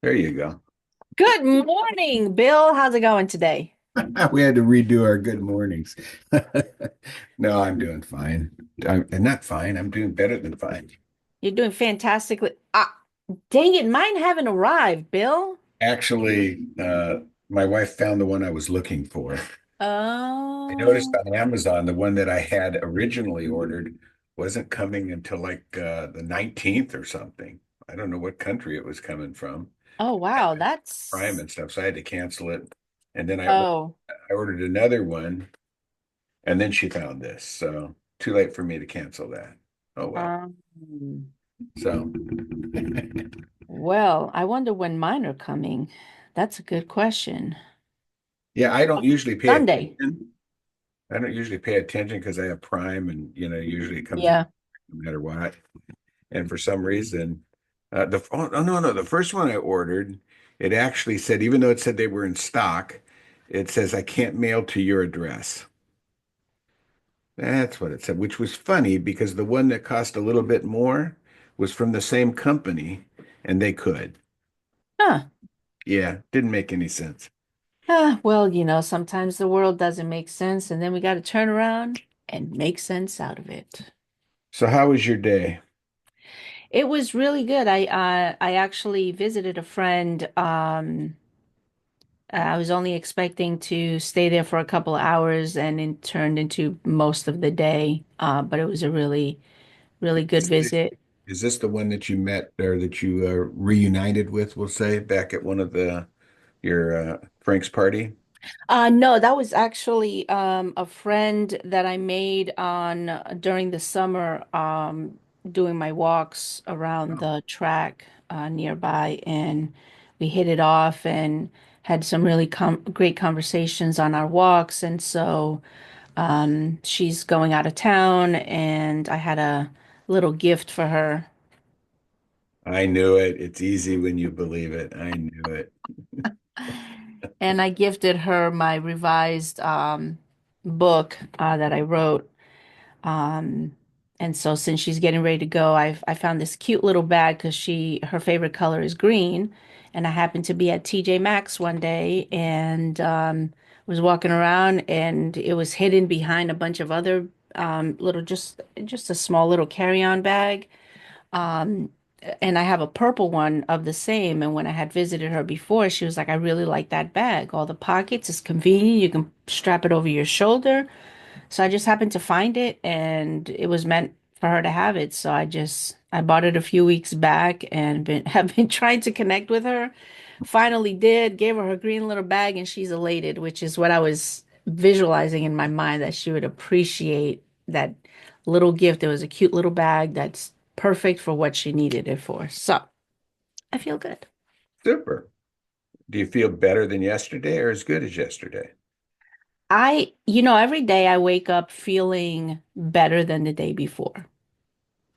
There you go. Good morning, Bill. How's it going today? We had to redo our good mornings. No, I'm doing fine. I'm not fine. I'm doing better than fine. You're doing fantastically. Dang it, mine haven't arrived, Bill. Actually, my wife found the one I was looking for. I noticed Oh, on Amazon the one that I had originally ordered wasn't coming until like the 19th or something. I don't know what country it was coming from. oh wow, Prime that's and stuff, so I had to cancel it. And then oh, I ordered another one, and then she found this. So too late for me to cancel that. Oh well. um, So well, I wonder when mine are coming. That's a good question. yeah, I don't usually pay Sunday. attention. I don't usually pay attention because I have Prime and usually it comes Yeah. no matter what. And for some reason, no, the first one I ordered, it actually said, even though it said they were in stock, it says I can't mail to your address. That's what it said, which was funny because the one that cost a little bit more was from the same company and they could. Huh. Yeah, didn't make any sense. Well, sometimes the world doesn't make sense, and then we got to turn around and make sense out of it. So how was your day? It was really good. I actually visited a friend. I was only expecting to stay there for a couple of hours, and it turned into most of the day. But it was a really, really good Is visit. is this the one that you met or that you reunited with, we'll say, back at one of the your Frank's party? No, that was actually a friend that I made on during the summer, doing my walks around Oh, the track nearby, and we hit it off and had some really great conversations on our walks. And so she's going out of town, and I had a little gift for her. I knew it. It's easy when you believe it. I knew it. And I gifted her my revised book that I wrote. Um, and so since she's getting ready to go, I found this cute little bag because her favorite color is green. And I happened to be at TJ Maxx one day and was walking around, and it was hidden behind a bunch of other little just a small little carry-on bag. Um, and I have a purple one of the same. And when I had visited her before, she was like, I really like that bag. All the pockets is convenient. You can strap it over your shoulder. So I just happened to find it, and it was meant for her to have it. So I bought it a few weeks back and have been trying to connect with her. Finally did, gave her green little bag, and she's elated, which is what I was visualizing in my mind, that she would appreciate that little gift. It was a cute little bag that's perfect for what she needed it for. So I feel good. Super. Do you feel better than yesterday or as good as yesterday? Every day I wake up feeling better than the day before,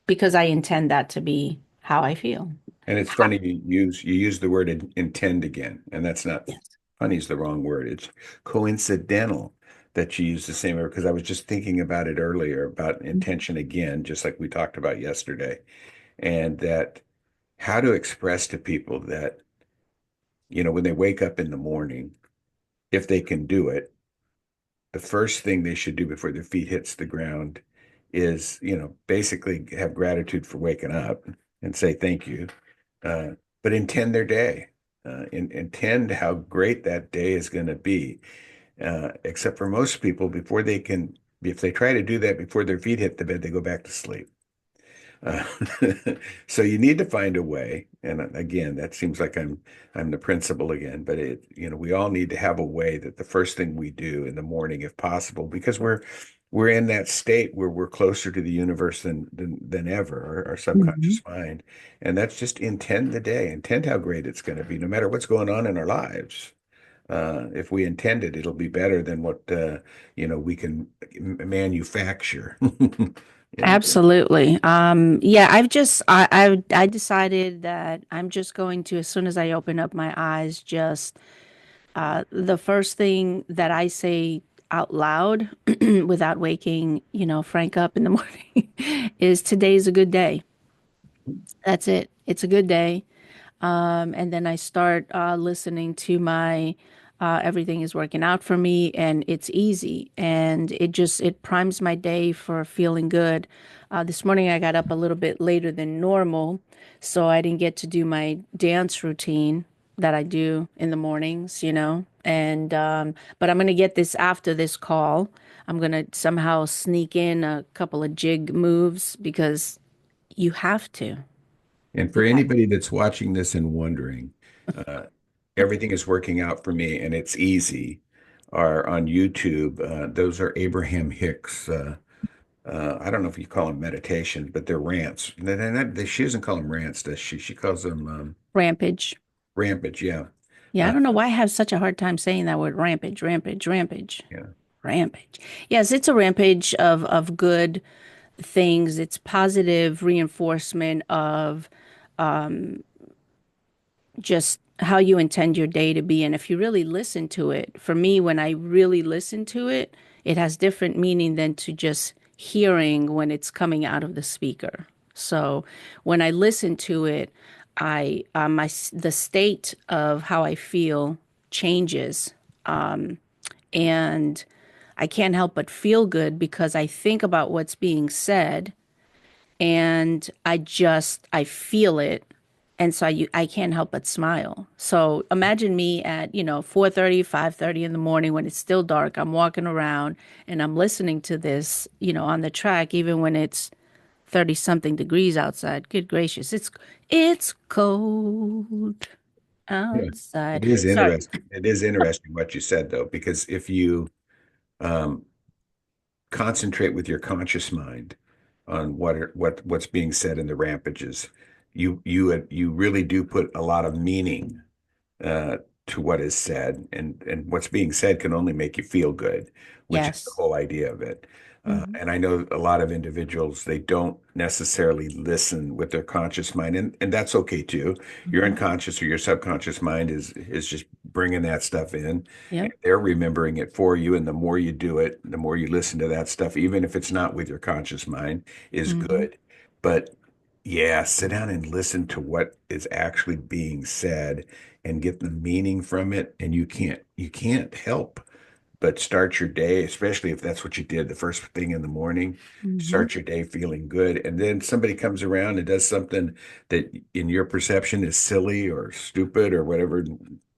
because I intend that to be how I feel. And it's funny you use the word intend again, and that's not Yes. funny is the wrong word. It's coincidental that you use the same word because I was just thinking about it earlier about intention again, just like we talked about yesterday, and that how to express to people that, when they wake up in the morning, if they can do it, the first thing they should do before their feet hits the ground is, basically have gratitude for waking up and say thank you, uh, but intend their day, intend how great that day is going to be. Except for most people, if they try to do that before their feet hit the bed, they go back to sleep. Uh, so you need to find a way. And again, that seems like I'm the principal again, but we all need to have a way that the first thing we do in the morning, if possible, because we're in that state where we're closer to the universe than ever, our Mhm. subconscious mind. And that's just intend the day, intend how great it's going to be, no matter what's going on in our lives. If we intend it, it'll be better than what we can manufacture. And Absolutely. Yeah, I decided that I'm just going to, as soon as I open up my eyes, just the first thing that I say out loud without waking, Frank up in the morning is today's a good day. That's it. It's a good day. And then I start listening to my everything is working out for me, and it's easy, and it primes my day for feeling good. This morning I got up a little bit later than normal, so I didn't get to do my dance routine that I do in the mornings, And but I'm gonna get this after this call. I'm gonna somehow sneak in a couple of jig moves because you have to. And for You have anybody that's watching this and wondering, uh, everything is working out for me and it's easy, are on YouTube. Those are Abraham Hicks. I don't know if you call them meditations, but they're rants. She doesn't call them rants, does she? She calls them rampage. rampage. Yeah. Yeah, I Uh, don't know why I have such a hard time saying that word rampage, rampage, rampage, yeah. rampage. Yes, it's a rampage of good things. It's positive reinforcement of just how you intend your day to be. And if you really listen to it, for me, when I really listen to it, it has different meaning than to just hearing when it's coming out of the speaker. So when I listen to it, the state of how I feel changes, and I can't help but feel good because I think about what's being said, and I feel it, and so I can't help but smile. So imagine me at 4:30, 5:30 in the morning when it's still dark. I'm walking around and I'm listening to this on the track, even when it's 30 something degrees outside. Good gracious, it's cold Yeah. outside. It is Sorry. interesting. It is interesting what you said, though, because if you um, concentrate with your conscious mind on what's being said in the rampages, you really do put a lot of meaning uh, to what is said, and what's being said can only make you feel good, which is the Yes. whole idea of it. Hmm. And I know a lot of individuals, they don't necessarily listen with their conscious mind, and that's okay too. Your Hmm. unconscious or your subconscious mind is just bringing that stuff in, and Yep. they're remembering it for you. And the more you do it, the more you listen to that stuff, even if it's not with your conscious mind, is Hmm. good. But yeah, sit down and listen to what is actually being said and get the meaning from it. And you can't help but start your day, especially if that's what you did the first thing in the morning, Hmm. start your day feeling good. And then somebody comes around and does something that in your perception is silly or stupid or whatever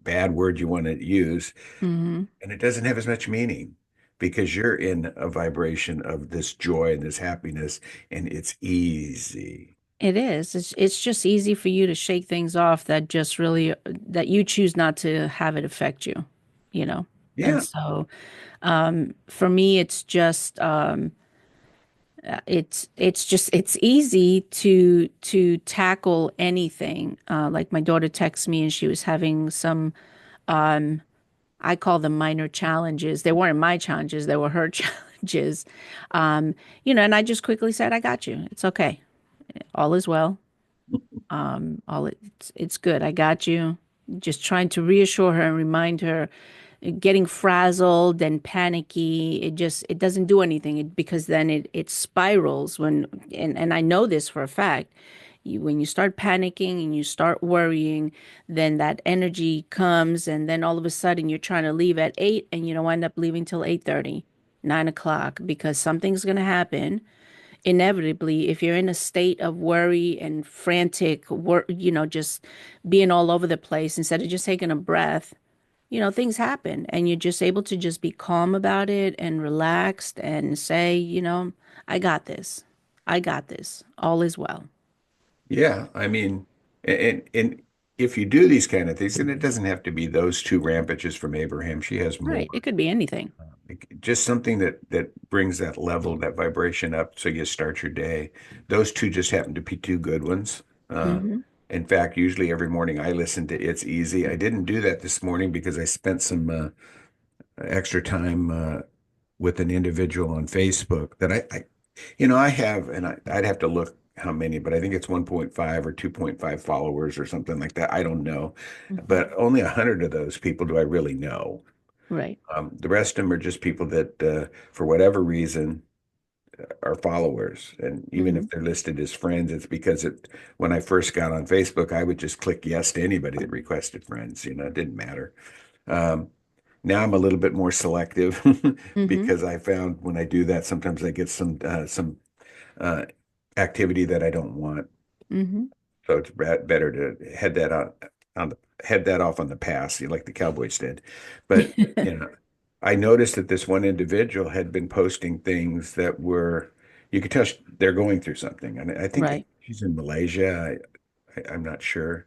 bad word you want to use, Hmm. and it doesn't have as much meaning because you're in a vibration of this joy and this happiness, and it's easy. It is. It's just easy for you to shake things off that just really that you choose not to have it affect you, you know. And Yeah. so for me, it's easy to tackle anything. Like my daughter texted me and she was having some I call them minor challenges. They weren't my challenges; they were her challenges. And I just quickly said, "I got you. It's okay. All is well." It's good. I got you. Just trying to reassure her and remind her. Getting frazzled and panicky, it doesn't do anything because then it spirals and I know this for a fact. When you start panicking and you start worrying, then that energy comes, and then all of a sudden you're trying to leave at 8 and you don't end up leaving till 8:30, 9 o'clock, because something's going to happen inevitably if you're in a state of worry and frantic work, just being all over the place instead of just taking a breath. Things happen and you're just able to just be calm about it and relaxed and say, I got this. I got this. All is well. Yeah, I mean, and if you do these kind of things, and it doesn't have to be those two rampages from Abraham, she has more. Right. It could be anything. Just something that brings that level, that vibration up, so you start your day. Those two just happen to be two good ones. Hmm. In fact, usually every morning I listen to It's Easy. I didn't do that this morning because I spent some extra time with an individual on Facebook that I have, and I'd have to look how many, but I think it's 1.5 or 2.5 followers or something like that. I don't know, Hmm. but only 100 of those people do I really know. Right. The rest of them are just people that, for whatever reason, are followers. And even Hmm. if they're listed as friends, it's because when I first got on Facebook, I would just click yes to anybody that requested friends. It didn't matter. Um, Now I'm a little bit more selective Hmm. because I found when I do that, sometimes I get some uh, activity that I don't want. Hmm. So it's better to head that off on the pass, like the Cowboys did. But I noticed that this one individual had been posting things that you could tell they're going through something, and I think Right. she's in Malaysia. I'm not sure.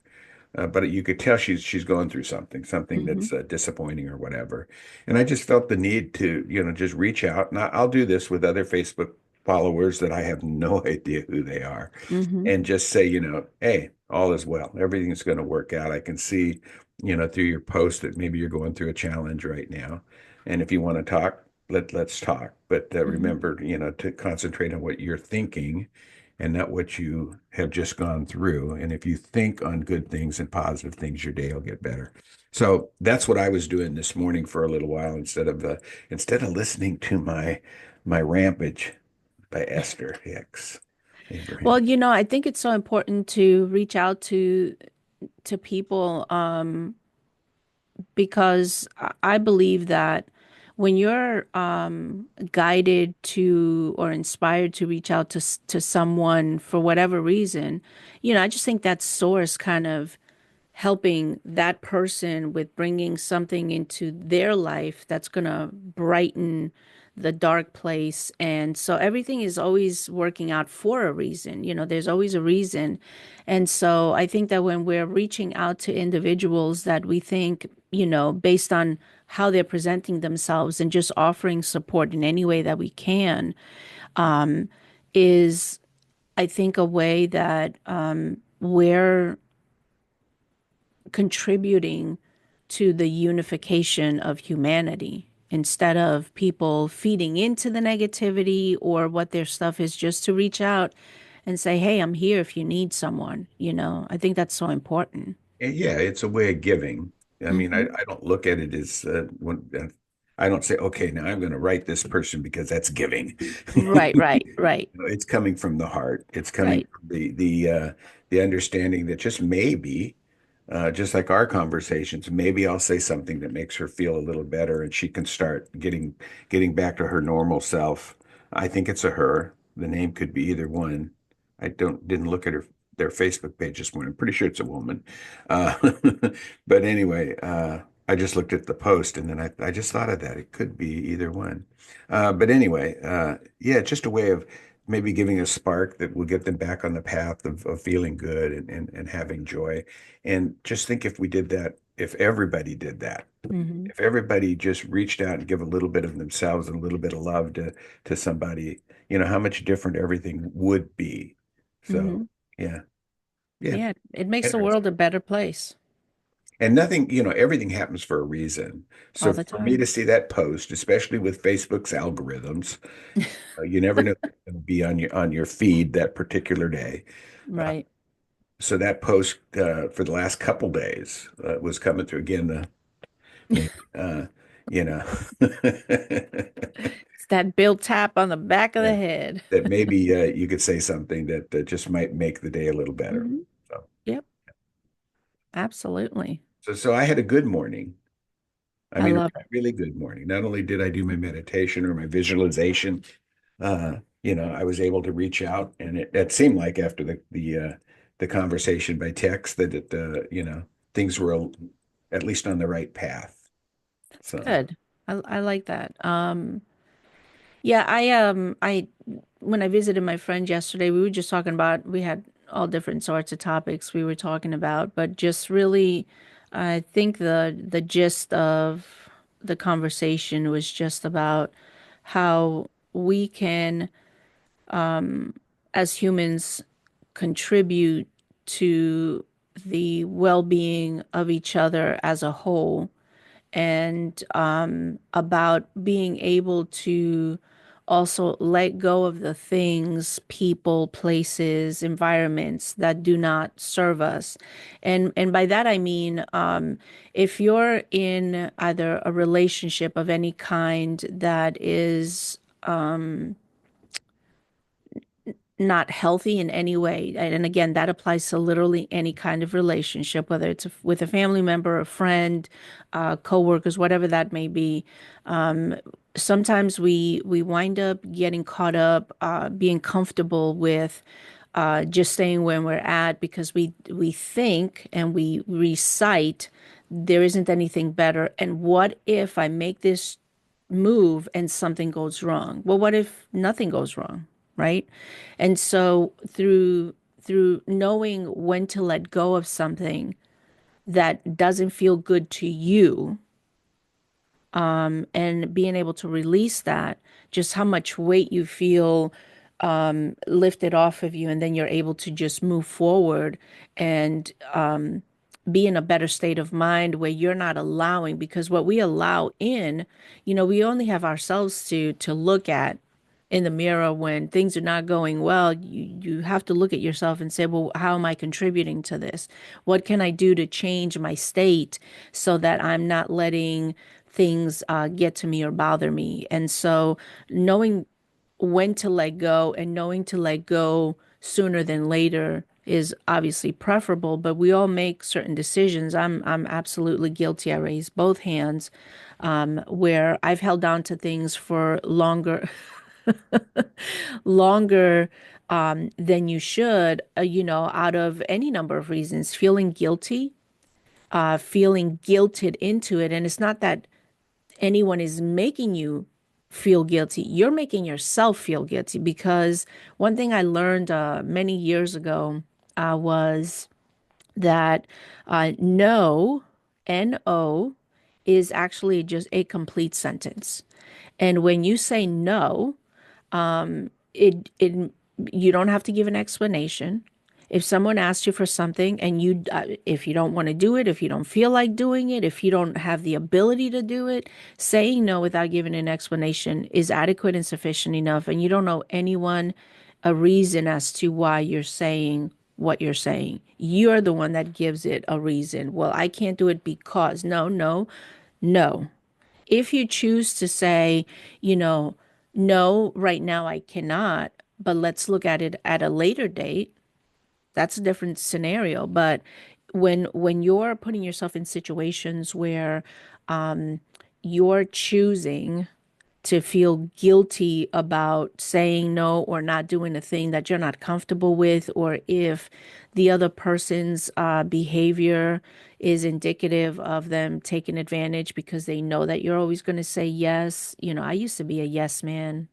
But you could tell she's going through something Hmm. that's disappointing or whatever. And I just felt the need to, just reach out. And I'll do this with other Facebook followers that I have no idea who they are, Hmm. and just say, hey, all is well. Everything's going to work out. I can see, through your post that maybe you're going through a challenge right now. And if you want to talk, let's talk. But Hmm. remember, to concentrate on what you're thinking and not what you have just gone through. And if you think on good things and positive things, your day will get better. So that's what I was doing this morning for a little while instead of listening to my Rampage by Esther Hicks Well, Abraham. I think it's so important to reach out to people, because I believe that when you're guided to or inspired to reach out to someone for whatever reason, I just think that source kind of helping that person with bringing something into their life that's going to brighten the dark place. And so everything is always working out for a reason. There's always a reason. And so I think that when we're reaching out to individuals that we think, based on how they're presenting themselves and just offering support in any way that we can, is, I think, a way that we're contributing to the unification of humanity instead of people feeding into the negativity or what their stuff is, just to reach out and say, hey, I'm here if you need someone. I think that's so important. And yeah, it's a way of giving. I mean, I, Hmm. I don't look at it as I don't say, okay, now I'm going to write this person because that's giving. Right, right, right, It's coming from the heart. It's coming right. from the understanding that just maybe, just like our conversations, maybe I'll say something that makes her feel a little better, and she can start getting back to her normal self. I think it's a her. The name could be either one. I didn't look at their Facebook page this morning. I'm pretty sure it's a woman. Uh, but anyway, I just looked at the post, and then I just thought of that. It could be either one. But anyway, yeah, just a way of maybe giving a spark that will get them back on the path of feeling good and having joy. And just think if we did that, if everybody did that, Hmm. if everybody just reached out and give a little bit of themselves and a little bit of love to somebody, how much different everything would be. So, Hmm. yeah, yeah, Yeah, it makes the interesting. world a better place And nothing, everything happens for a reason. all So the for me time. to see that post, especially with Facebook's algorithms, you never know what's going to be on your feed that particular day. Uh, Right. so that post for the last couple days was coming through again. Maybe you know It's that Bill tap on the back of yeah, the head. that maybe you could say something that just might make the day a little better. Hmm. So, Yep, absolutely. so I had a good morning. I I mean, a love it. really good morning. Not only did I do my meditation or my visualization, I was able to reach out, and it seemed like after the conversation by text that things were at least on the right path. That's So, good. I like that. Yeah, I when I visited my friend yesterday, we were just talking about, we had all different sorts of topics we were talking about, but just really, I think the gist of the conversation was just about how we can, as humans, contribute to the well-being of each other as a whole, and about being able to also let go of the things, people, places, environments that do not serve us. And by that I mean, if you're in either a relationship of any kind that is not healthy in any way. And again, that applies to literally any kind of relationship, whether it's with a family member, a friend, coworkers, whatever that may be. Um, Sometimes we wind up getting caught up, being comfortable with just staying where we're at because we think and we recite there isn't anything better. And what if I make this move and something goes wrong? Well, what if nothing goes wrong, right? And so through knowing when to let go of something that doesn't feel good to you, and being able to release that, just how much weight you feel lifted off of you, and then you're able to just move forward and be in a better state of mind where you're not allowing, because what we allow in, we only have ourselves to look at in the mirror when things are not going well. You have to look at yourself and say, well, how am I contributing to this? What can I do to change my state so that I'm not letting things get to me or bother me? And so knowing when to let go and knowing to let go sooner than later is obviously preferable, but we all make certain decisions. I'm absolutely guilty. I raise both hands, where I've held on to things for longer than you should, out of any number of reasons, feeling guilty, feeling guilted into it. And it's not that anyone is making you feel guilty. You're making yourself feel guilty, because one thing I learned many years ago was that no, no, is actually just a complete sentence. And when you say no, it you don't have to give an explanation. If someone asks you for something and if you don't want to do it, if you don't feel like doing it, if you don't have the ability to do it, saying no without giving an explanation is adequate and sufficient enough. And you don't owe anyone a reason as to why you're saying what you're saying. You're the one that gives it a reason. Well, I can't do it because. No, no, no. If you choose to say, you know, no, right now I cannot, but let's look at it at a later date, that's a different scenario. But when you're putting yourself in situations where you're choosing to feel guilty about saying no or not doing a thing that you're not comfortable with, or if the other person's behavior is indicative of them taking advantage because they know that you're always going to say yes. I used to be a yes man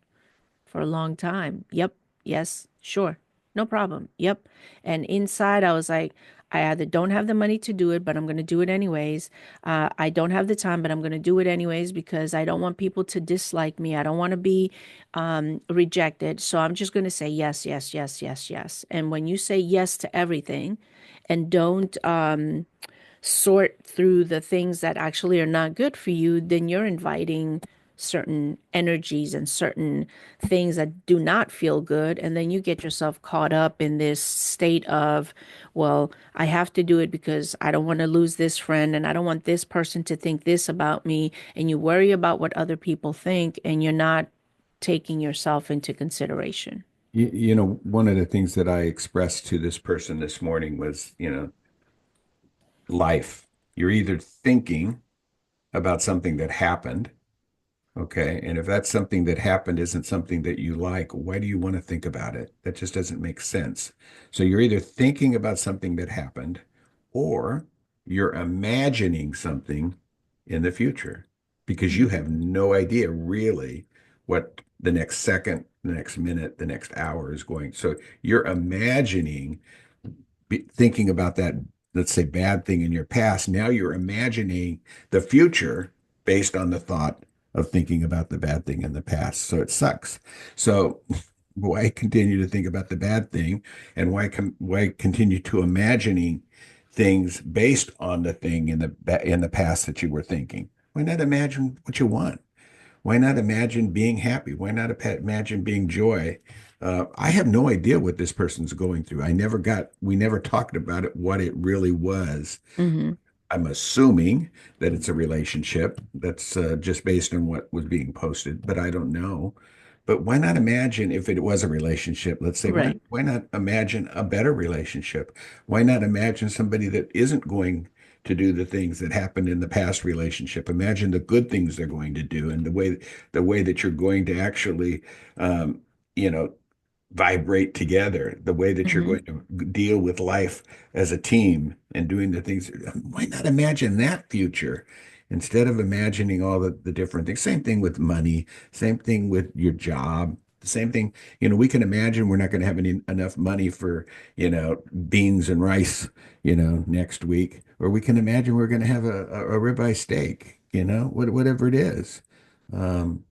for a long time. Yep. Yes. Sure. No problem. Yep. And inside, I was like, I either don't have the money to do it, but I'm going to do it anyways. I don't have the time, but I'm going to do it anyways because I don't want people to dislike me. I don't want to be rejected. So I'm just going to say yes, yes, yes, yes, yes. And when you say yes to everything and don't sort through the things that actually are not good for you, then you're inviting certain energies and certain things that do not feel good. And then you get yourself caught up in this state of, well, I have to do it because I don't want to lose this friend and I don't want this person to think this about me. And you worry about what other people think and you're not taking yourself into consideration. One of the things that I expressed to this person this morning was, life. You're either thinking about something that happened. Okay. And if that's something that happened isn't something that you like, why do you want to think about it? That just doesn't make sense. So you're either thinking about something that happened or you're imagining something in the future because you have no idea really what the next second, the next minute, the next hour is going. So you're imagining, thinking about that, let's say, bad thing in your past. Now you're imagining the future based on the thought of thinking about the bad thing in the past. So it sucks. So why continue to think about the bad thing, and why continue to imagining things based on the thing in the past that you were thinking? Why not imagine what you want? Why not imagine being happy? Why not imagine being joy? I have no idea what this person's going through. We never talked about it, what it really was. Hmm. I'm assuming that it's a relationship that's just based on what was being posted, but I don't know. But why not imagine if it was a relationship, let's say, Right. why not imagine a better relationship? Why not imagine somebody that isn't going to do the things that happened in the past relationship? Imagine the good things they're going to do and the way that you're going to actually um, you know, vibrate together, the way that you're Hmm. going to deal with life as a team and doing the things. Why not imagine that future instead of imagining all the different things? Same thing with money, same thing with your job. The same thing, we can imagine we're not going to have enough money for, beans and rice, next week, or we can imagine we're going to have a ribeye steak, whatever it is. Um,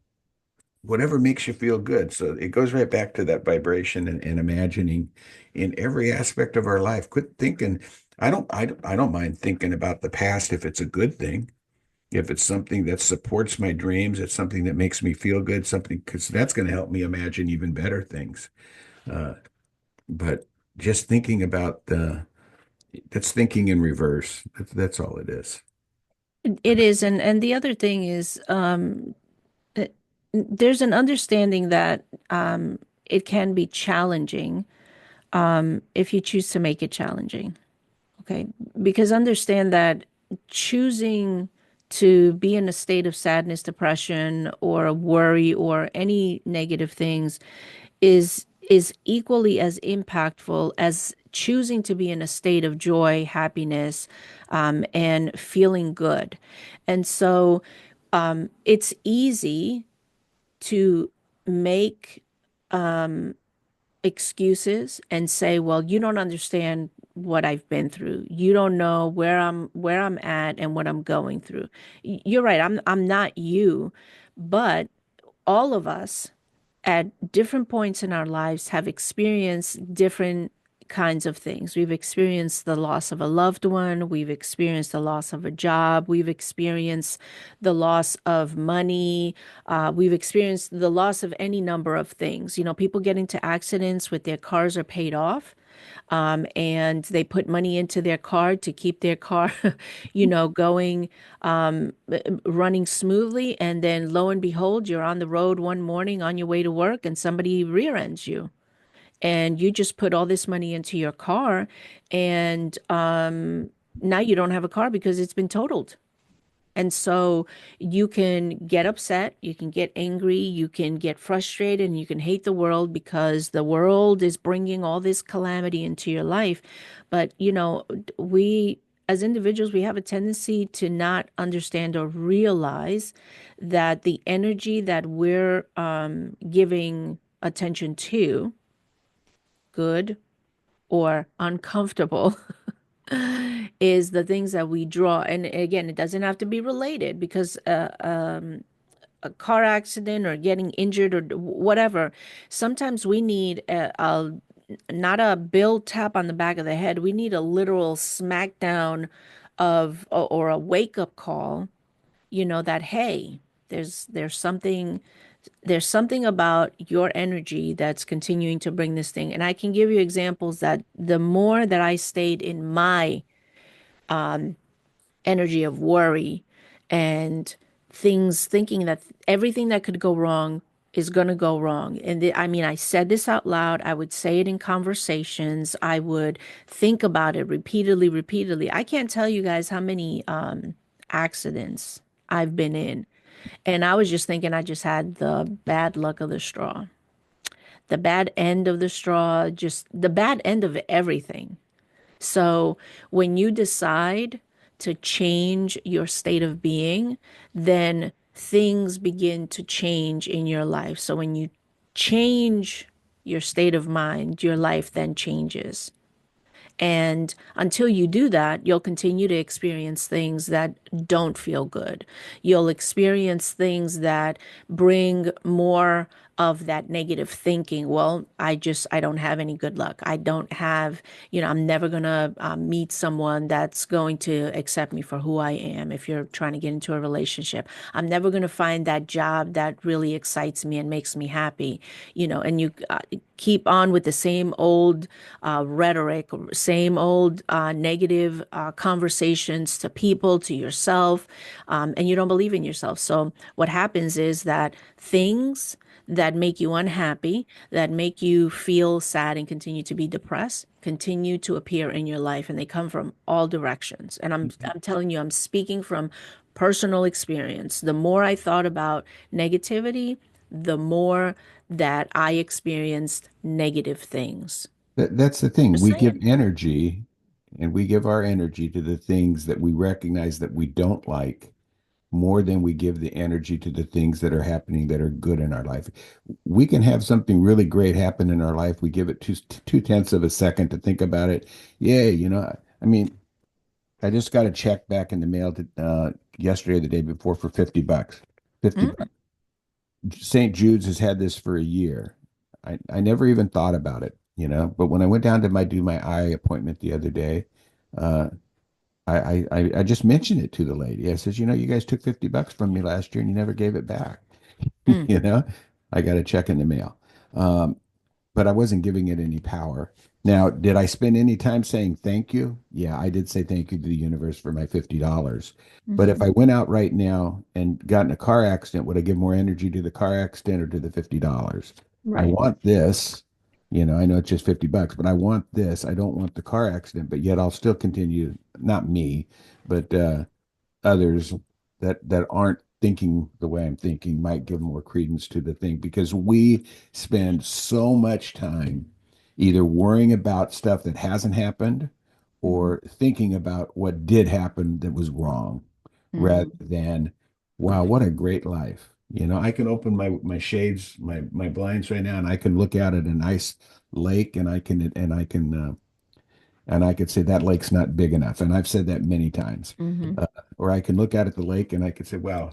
Whatever makes you feel good. So it goes right back to that vibration and imagining in every aspect of our life. Quit thinking. I don't mind thinking about the past if it's a good thing. If it's something that supports my dreams, it's something that makes me feel good, something because that's going to help me imagine even better things. Uh, but just thinking about that's thinking in reverse. That's all it is. It is, and the other thing is, uh, there's an understanding that it can be challenging if you choose to make it challenging. Okay, because understand that choosing to be in a state of sadness, depression, or worry, or any negative things is equally as impactful as choosing to be in a state of joy, happiness, and feeling good. And so it's easy to make excuses and say, well, you don't understand what I've been through. You don't know where I'm at and what I'm going through. You're right. I'm not you, but all of us at different points in our lives have experienced different kinds of things. We've experienced the loss of a loved one, we've experienced the loss of a job, we've experienced the loss of money, we've experienced the loss of any number of things. People get into accidents with their cars are paid off. And they put money into their car to keep their car, going, running smoothly. And then lo and behold, you're on the road one morning on your way to work and somebody rear ends you. And you just put all this money into your car. And now you don't have a car because it's been totaled. And so you can get upset, you can get angry, you can get frustrated, and you can hate the world because the world is bringing all this calamity into your life. But, we as individuals, we have a tendency to not understand or realize that the energy that we're giving attention to, good or uncomfortable, is the things that we draw. And again, it doesn't have to be related because a car accident or getting injured or whatever, sometimes we need not a bill tap on the back of the head. We need a literal smackdown or a wake up call, that, hey, there's something about your energy that's continuing to bring this thing. And I can give you examples that the more that I stayed in my energy of worry and thinking that everything that could go wrong is going to go wrong. And I mean, I said this out loud. I would say it in conversations. I would think about it repeatedly, repeatedly. I can't tell you guys how many accidents I've been in. And I was just thinking I just had the bad luck of the straw, the bad end of the straw, just the bad end of everything. So when you decide to change your state of being, then things begin to change in your life. So when you change your state of mind, your life then changes. And until you do that, you'll continue to experience things that don't feel good. You'll experience things that bring more of that negative thinking. Well, I don't have any good luck. I don't have, I'm never going to meet someone that's going to accept me for who I am if you're trying to get into a relationship. I'm never going to find that job that really excites me and makes me happy, and you keep on with the same old rhetoric, same old negative conversations to people, to yourself, and you don't believe in yourself. So what happens is that things that make you unhappy, that make you feel sad and continue to be depressed, continue to appear in your life, and they come from all directions. And I'm telling you, I'm speaking from personal experience. The more I thought about negativity, the more that I experienced negative things. That's the thing. Just We give saying. energy and we give our energy to the things that we recognize that we don't like more than we give the energy to the things that are happening that are good in our life. We can have something really great happen in our life. We give it two-tenths of a second to think about it. Yay, I mean, I just got a check back in the mail yesterday, or the day before, for $50. 50 Mm, bucks. St. Jude's has had this for a year. I never even thought about it, but when I went down to do my eye appointment the other day, uh, I just mentioned it to the lady. I says, you guys took $50 from me last year and you never gave it back. mm, You know, I got a check in the mail. Um, but I wasn't giving it any power. Now, did I spend any time saying thank you? Yeah, I did say thank you to the universe for my $50. But if mhm. I went out right now and got in a car accident, would I give more energy to the car accident or to the $50? I Right. want this. I know it's just $50, but I want this. I don't want the car accident, but yet I'll still continue, not me, but others that aren't thinking the way I'm thinking might give more credence to the thing because we spend so much time either worrying about stuff that hasn't happened Mhm, or thinking about what did happen that was wrong rather mhm, than wow, what a great life. I can open my shades, my blinds right now, and I can look out at a nice lake, and I could say that lake's not big enough. And I've said that many times. mhm, Or I can look out at the lake and I could say, wow,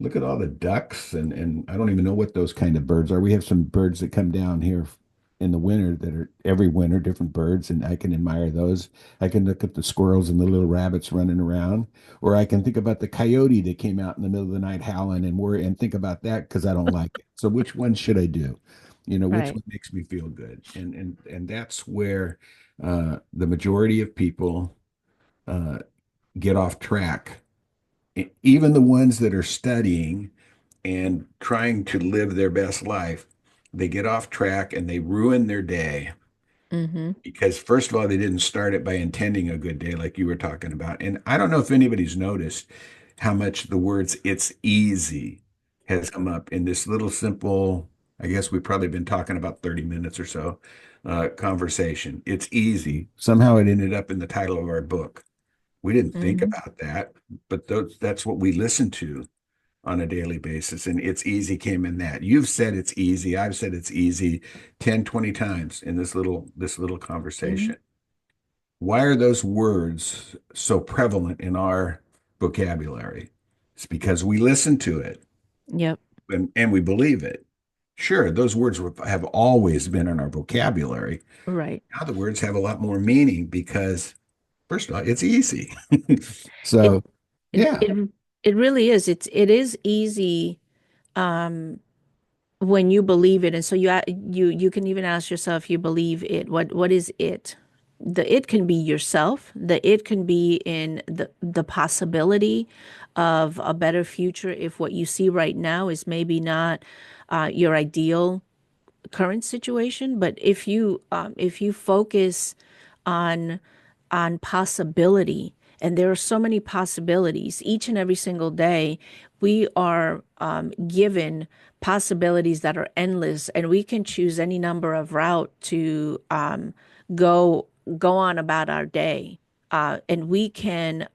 look at all the ducks. And I don't even know what those kind of birds are. We have some birds that come down here in the winter that are every winter different birds, and I can admire those. I can look at the squirrels and the little rabbits running around, or I can think about the coyote that came out in the middle of the night howling and worry and think about that because I don't like it. So which one should I do? Which right. one makes me feel good? And that's where the majority of people uh, get off track. Even the ones that are studying and trying to live their best life, they get off track and they ruin their day Mhm, because, first of all, they didn't start it by intending a good day, like you were talking about. And I don't know if anybody's noticed how much the words "it's easy" has come up in this little simple, I guess we've probably been talking about 30 minutes or so, conversation. It's easy. Somehow it ended up in the title of our book. We didn't think mhm. about that, but that's what we listen to on a daily basis. And it's easy came in that. You've said it's easy. I've said it's easy 10, 20 times in this little Mhm. conversation. Why are those words so prevalent in our vocabulary? It's because we listen to it Yep. and we believe it. Sure, those words have always been in our vocabulary. Right. Now the words have a lot more meaning because, first of all, it's easy. It So, it yeah. it it really is. It is easy um when you believe it. And so you can even ask yourself, you believe it. What is it? The it can be yourself. The it can be in the possibility of a better future if what you see right now is maybe not your ideal current situation. But if you focus on possibility, and there are so many possibilities each and every single day, we are given possibilities that are endless, and we can choose any number of route to go go on about our day, and we can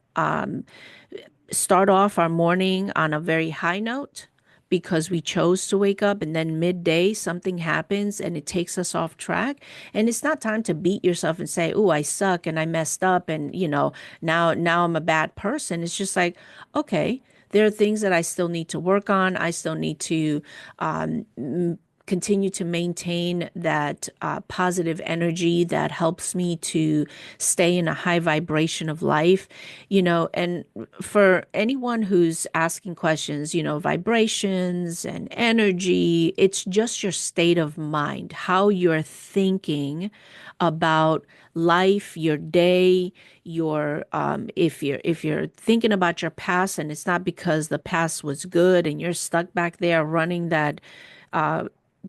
start off our morning on a very high note because we chose to wake up, and then midday something happens and it takes us off track. And it's not time to beat yourself and say, "Oh, I suck and I messed up and now I'm a bad person." It's just like, okay, there are things that I still need to work on. I still need to um, continue to maintain that positive energy that helps me to stay in a high vibration of life. And for anyone who's asking questions, vibrations and energy, it's just your state of mind, how you're thinking about life, your day, your if you're thinking about your past, and it's not because the past was good and you're stuck back there running that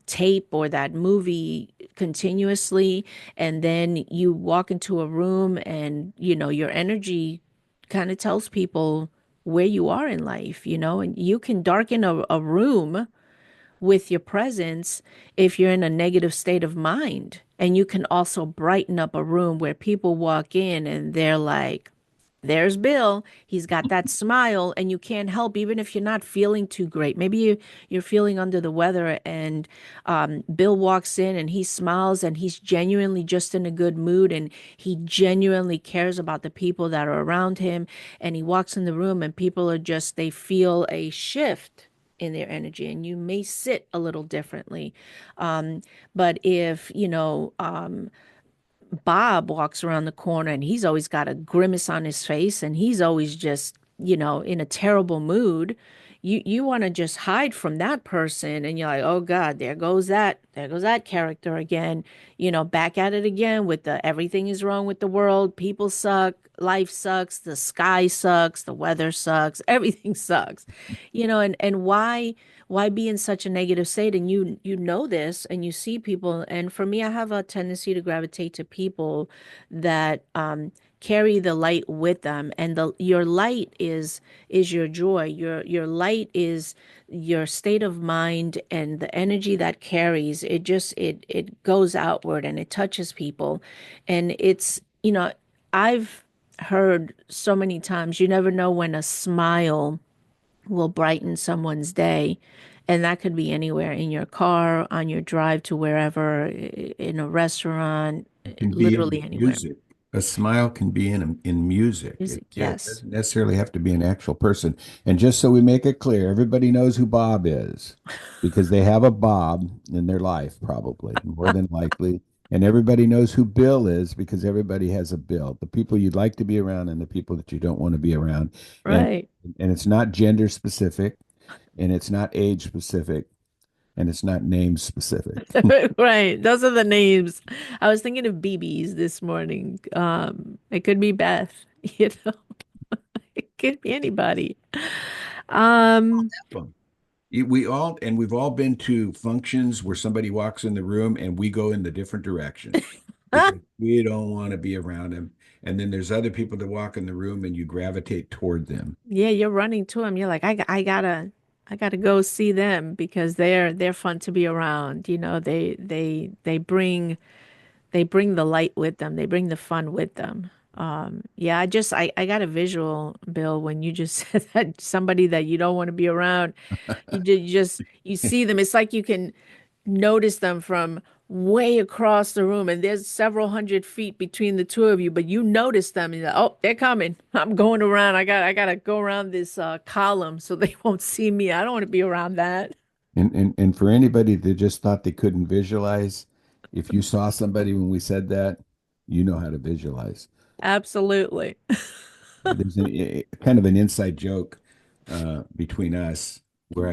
tape or that movie continuously, and then you walk into a room and your energy kind of tells people where you are in life, and you can darken a room with your presence if you're in a negative state of mind. And you can also brighten up a room where people walk in and they're like, there's Bill. He's got that smile, and you can't help, even if you're not feeling too great. Maybe you're feeling under the weather, and Bill walks in and he smiles, and he's genuinely just in a good mood, and he genuinely cares about the people that are around him. And he walks in the room, and people are just, they feel a shift in their energy, and you may sit a little differently. Um, but if, Bob walks around the corner and he's always got a grimace on his face and he's always just, in a terrible mood. You want to just hide from that person, and you're like, "Oh God, there goes that character again." Back at it again with the everything is wrong with the world, people suck, life sucks, the sky sucks, the weather sucks, everything sucks. And why be in such a negative state? And you know this, and you see people. And for me, I have a tendency to gravitate to people that carry the light with them, and the your light is your joy. Your light is your state of mind, and the energy that carries it, just it goes outward and it touches people. And I've heard so many times, you never know when a smile will brighten someone's day. And that could be anywhere, in your car, on your drive to wherever, in a restaurant, It can be in literally anywhere. music. A smile can be in music. Music, Yeah, it yes. doesn't necessarily have to be an actual person. And just so we make it clear, everybody knows who Bob is because they have a Bob in their life, probably more than likely. And everybody knows who Bill is because everybody has a Bill. The people you'd like to be around and the people that you don't want to be around. And Right. and it's not gender specific and it's not age specific and it's not name specific. Right. Those are the names. I was thinking of BB's this morning. It could be Beth, you know, it could be anybody. Um, We've all been to functions where somebody walks in the room and we go in the different direction because we don't want to be around them. And then there's other people that walk in the room and you gravitate toward them. yeah, you're running to them. You're like, I gotta go see them because they're fun to be around. They bring the light with them. They bring the fun with them. Yeah, I got a visual, Bill, when you just said that, somebody that you don't want to be around. You see them. It's like you can notice them from way across the room, and there's several hundred feet between the two of you, but you notice them, and you're like, oh, they're coming. I'm going around. I gotta go around this column so they won't see me. I don't want to be around that. And for anybody that just thought they couldn't visualize, if you saw somebody when we said that, you know how to visualize. Absolutely. There's kind of an inside joke between us where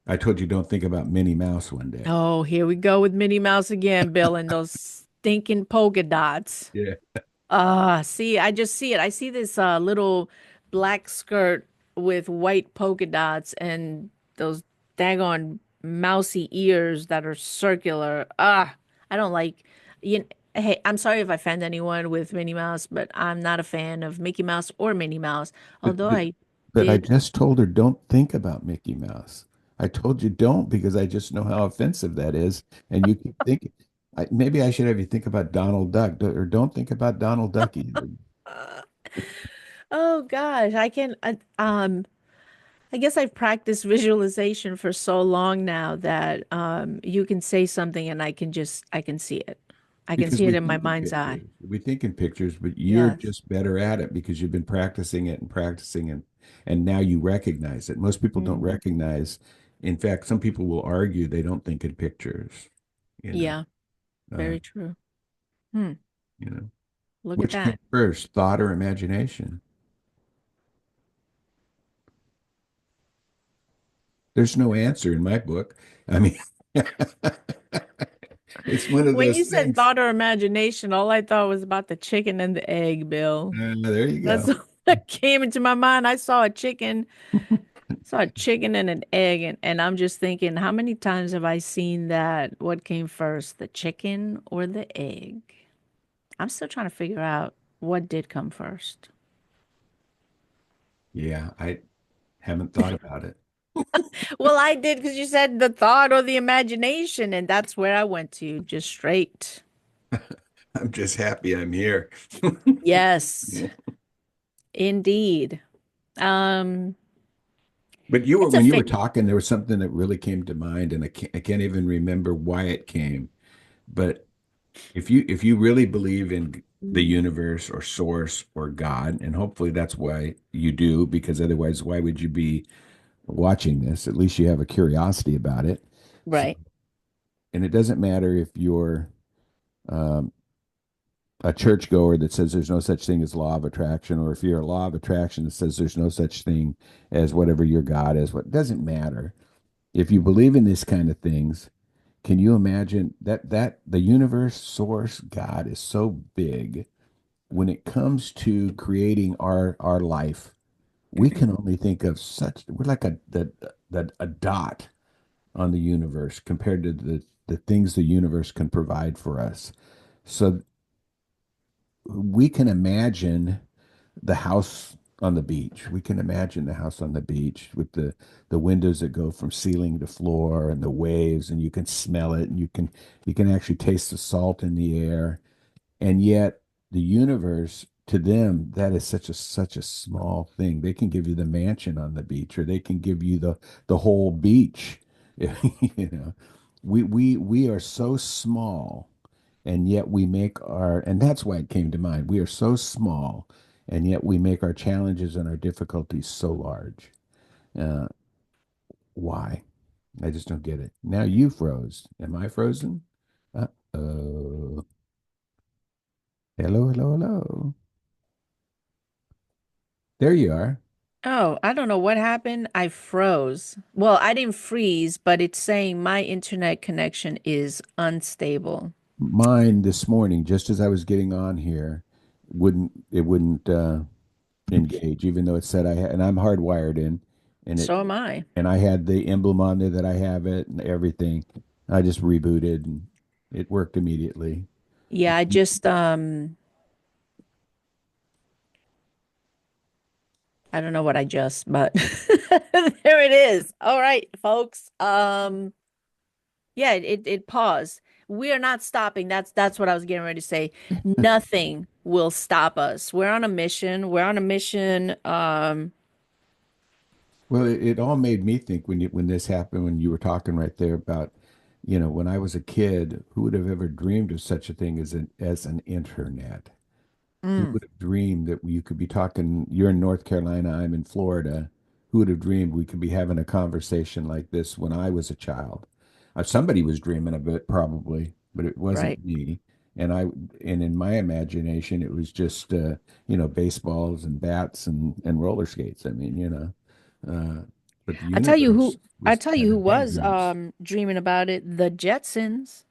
I told you don't think about Minnie Mouse one day. Oh, here we go with Minnie Mouse again, Bill, and those stinking polka dots. Yeah. See, I just see it. I see this little black skirt with white polka dots and those daggone mousy ears that are circular. I don't like you. Hey, I'm sorry if I offend anyone with Minnie Mouse, but I'm not a fan of Mickey Mouse or Minnie Mouse. But, Although but I but I did, just told her don't think about Mickey Mouse. I told you don't because I just know how offensive that is, and you keep thinking. Maybe I should have you think about Donald Duck, or don't think about Donald Duck either. oh gosh, I guess I've practiced visualization for so long now that you can say something and I can see it. I can Because see it in my mind's eye. we think in pictures, but you're Yes. just better at it because you've been practicing it and practicing it, and now you recognize it. Most people don't Hmm. recognize. In fact, some people will argue they don't think in pictures. You know, Yeah, uh, very true. Hmm. you know, Look at which came that. first, thought or imagination? There's no answer in my book. I mean, it's one of When those you said things. thought or imagination, all I thought was about the chicken and the egg, Bill. There you That's go. all that came into my mind. I saw a chicken. Saw a chicken and an egg, and I'm just thinking, how many times have I seen that? What came first, the chicken or the egg? I'm still trying to figure out what did come first. Yeah, I haven't thought about it. Well, I did because you said the thought or the imagination, and that's where I went to, just straight. I'm just happy I'm here. Yes, indeed. Um, But you were it's a when you were fit. talking, there was something that really came to mind, and I can't even remember why it came. But if you really believe in the universe or source or God, and hopefully that's why you do, because otherwise, why would you be watching this? At least you have a curiosity about it. So, Right. and it doesn't matter if you're um, a churchgoer that says there's no such thing as law of attraction, or if you're a law of attraction that says there's no such thing as whatever your God is. What doesn't matter if you believe in these kind of things. Can you imagine that the universe, source, God is so big when it comes to creating our life? We can only think of such we're like a dot on the universe compared to the things the universe can provide for us. So we can imagine the house on the beach. We can imagine the house on the beach with the windows that go from ceiling to floor and the waves, and you can smell it, and you can actually taste the salt in the air. And yet the universe, to them, that is such a small thing. They can give you the mansion on the beach, or they can give you the whole beach. You know, we are so small, and yet we make our, and that's why it came to mind. We are so small, and yet we make our challenges and our difficulties so large. Uh, why? I just don't get it. Now you froze. Am I frozen? Uh-oh. Hello, hello, hello. There you are. Oh, I don't know what happened. I froze. Well, I didn't freeze, but it's saying my internet connection is unstable. Mine this morning, just as I was getting on here, wouldn't engage, even though it said I had, and I'm hardwired in, and it So am I. and I had the emblem on there that I have it and everything. I just rebooted and it worked immediately. Yeah, I just I don't know what I just, but there it is. All right, folks. Yeah, it paused. We are not stopping. That's what I was getting ready to say. Nothing will stop us. We're on a mission. We're on a mission. Well, it all made me think when this happened, when you were talking right there about, when I was a kid, who would have ever dreamed of such a thing as an internet? Who Mm, would have dreamed that you could be talking? You're in North Carolina, I'm in Florida. Who would have dreamed we could be having a conversation like this when I was a child? Somebody was dreaming of it probably, but it right. wasn't me. And and in my imagination, it was just baseballs and bats and roller skates. I mean, uh, but the I tell you universe who I was tell you who having big was dreams. dreaming about it. The Jetsons.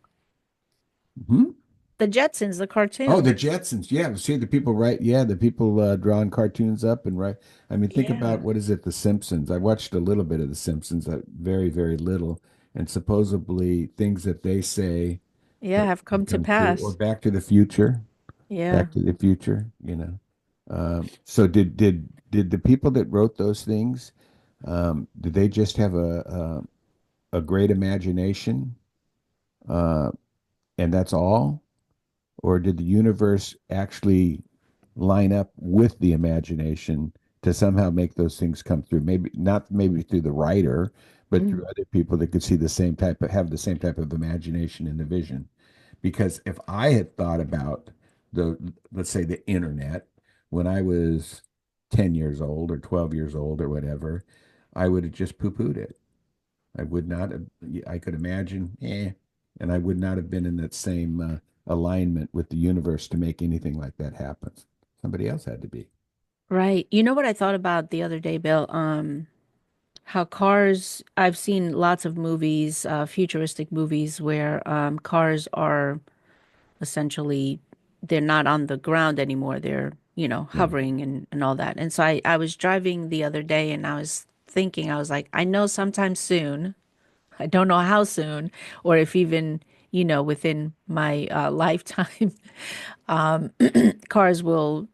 Hmm? The Jetsons, the Oh, cartoon. the Jetsons. Yeah, see the people write. Yeah, the people drawing cartoons up and write. I mean, think about Yeah. what is it? The Simpsons. I watched a little bit of The Simpsons, very, very little, and supposedly things that they say Yeah, have have come to come true. Or pass. Back to the Future. Yeah. Back to the Future. So did the people that wrote those things? Did they just have a great imagination, uh, and that's all? Or did the universe actually line up with the imagination to somehow make those things come through? Maybe not, maybe through the writer, but through Mhm. other people that could see the same type of have the same type of imagination and the vision. Because if I had thought about let's say the internet when I was 10 years old or 12 years old or whatever, I would have just poo-pooed it. I would not have, I could imagine, and I would not have been in that same alignment with the universe to make anything like that happen. Somebody else had to be. Right. You know what I thought about the other day, Bill? How cars, I've seen lots of movies, futuristic movies where cars are essentially they're not on the ground anymore. They're, Yeah. hovering and all that. And so I was driving the other day and I was thinking, I was like, I know sometime soon, I don't know how soon, or if even, within my lifetime, cars will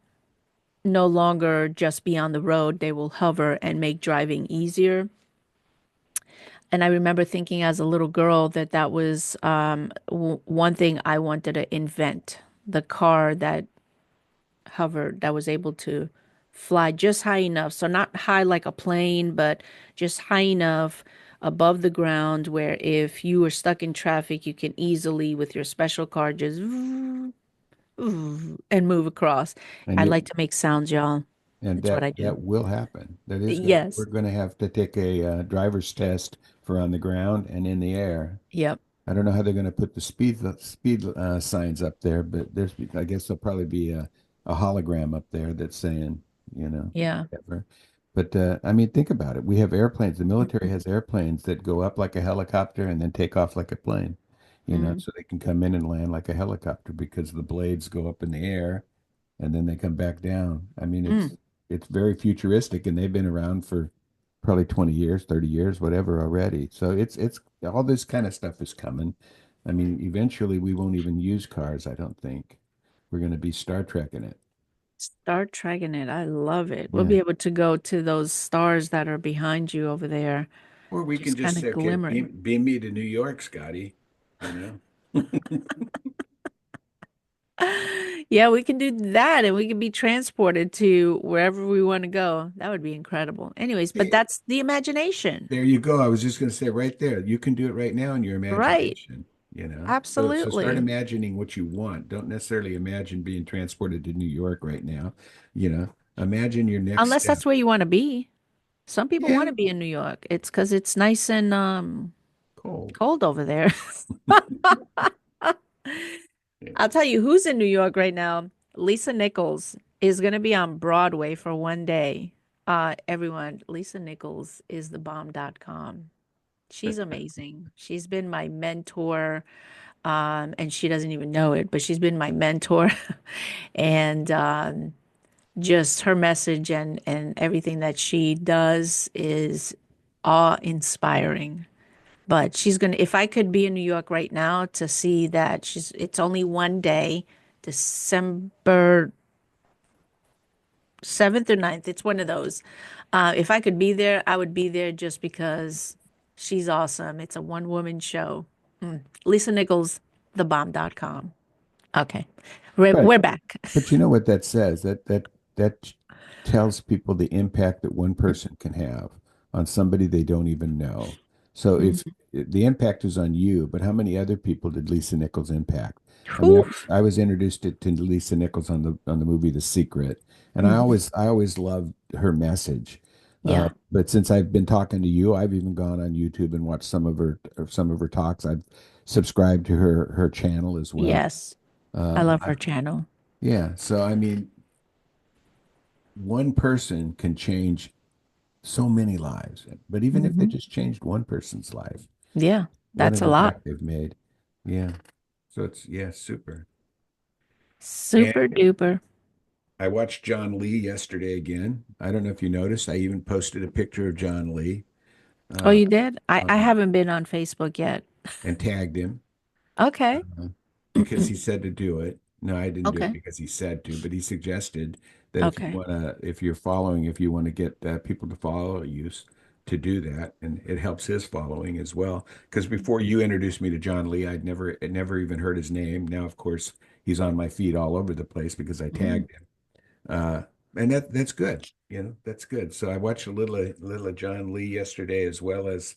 no longer just be on the road. They will hover and make driving easier. And I remember thinking as a little girl that that was w one thing I wanted to invent, the car that hovered, that was able to fly just high enough. So not high like a plane, but just high enough above the ground where if you were stuck in traffic, you can easily, with your special car, just and move across. And I you like to make sounds, y'all. and It's what that I do. that will happen. That is going. We're Yes. going to have to take a driver's test for on the ground and in the air. Yep. I don't know how they're going to put the speed signs up there, but there's I guess there'll probably be a hologram up there that's saying, Yeah. whatever. But I mean, think about it. We have airplanes. The military has airplanes that go up like a helicopter and then take off like a plane, Mm-hmm. so they can come in and land like a helicopter because the blades go up in the air and then they come back down. I mean, Mm. it's very futuristic, and they've been around for probably 20 years, 30 years, whatever already. So it's all this kind of stuff is coming. I mean, eventually we won't even use cars, I don't think. We're going to be Star Trekking it. Start tracking it. I love it. We'll Yeah. be able to go to those stars that are behind you over there, Or we can just just kind say, of okay, glimmering. beam me to New York, Scotty, you know? Yeah, we can do that and we can be transported to wherever we want to go. That would be incredible. Anyways, but Hey, that's the imagination. there you go. I was just going to say right there, you can do it right now in your Right. imagination. So start Absolutely. imagining what you want. Don't necessarily imagine being transported to New York right now. You know, imagine your next Unless step. that's where you want to be. Some people want Yeah, to be in New York. It's because it's nice and cold. cold over there. Yeah. I'll tell you who's in New York right now. Lisa Nichols is going to be on Broadway for one day. Everyone, Lisa Nichols is the bomb.com. She's amazing. She's been my mentor, and she doesn't even know it, but she's been my mentor. And just her message and everything that she does is awe-inspiring. But she's gonna, if I could be in New York right now to see that it's only one day, December 7th or 9th, it's one of those. If I could be there, I would be there just because she's awesome. It's a one-woman show. Lisa Nichols, thebomb.com. Okay. Right. We're back. But you know what that says? That tells people the impact that one person can have on somebody they don't even know. So if Mhm. the impact is on you, but how many other people did Lisa Nichols impact? I mean, Whew. I was introduced to Lisa Nichols on the movie The Secret, and Mhm. I always loved her message. Yeah. But since I've been talking to you, I've even gone on YouTube and watched some of her talks. I've subscribed to her channel as well. Yes. I love her channel. Yeah. So, I mean, one person can change so many lives. But even if they Hmm. just changed one person's life, Yeah. what That's an a lot. impact they've made. Yeah. So yeah, super. Super And duper. I watched John Lee yesterday again. I don't know if you noticed, I even posted a picture of John Lee Oh, uh, you did? I um, haven't been on Facebook yet. and tagged him. Okay. Because he said to do it. No, I didn't do it Okay. because he said to, but he suggested that Okay. if you want to get people to follow you, to do that, and it helps his following as well. Because before you introduced me to John Lee, I'd never even heard his name. Now, of course, he's on my feed all over the place because I Mm. tagged him. Uh, and that's good. That's good. So I watched a little of John Lee yesterday, as well as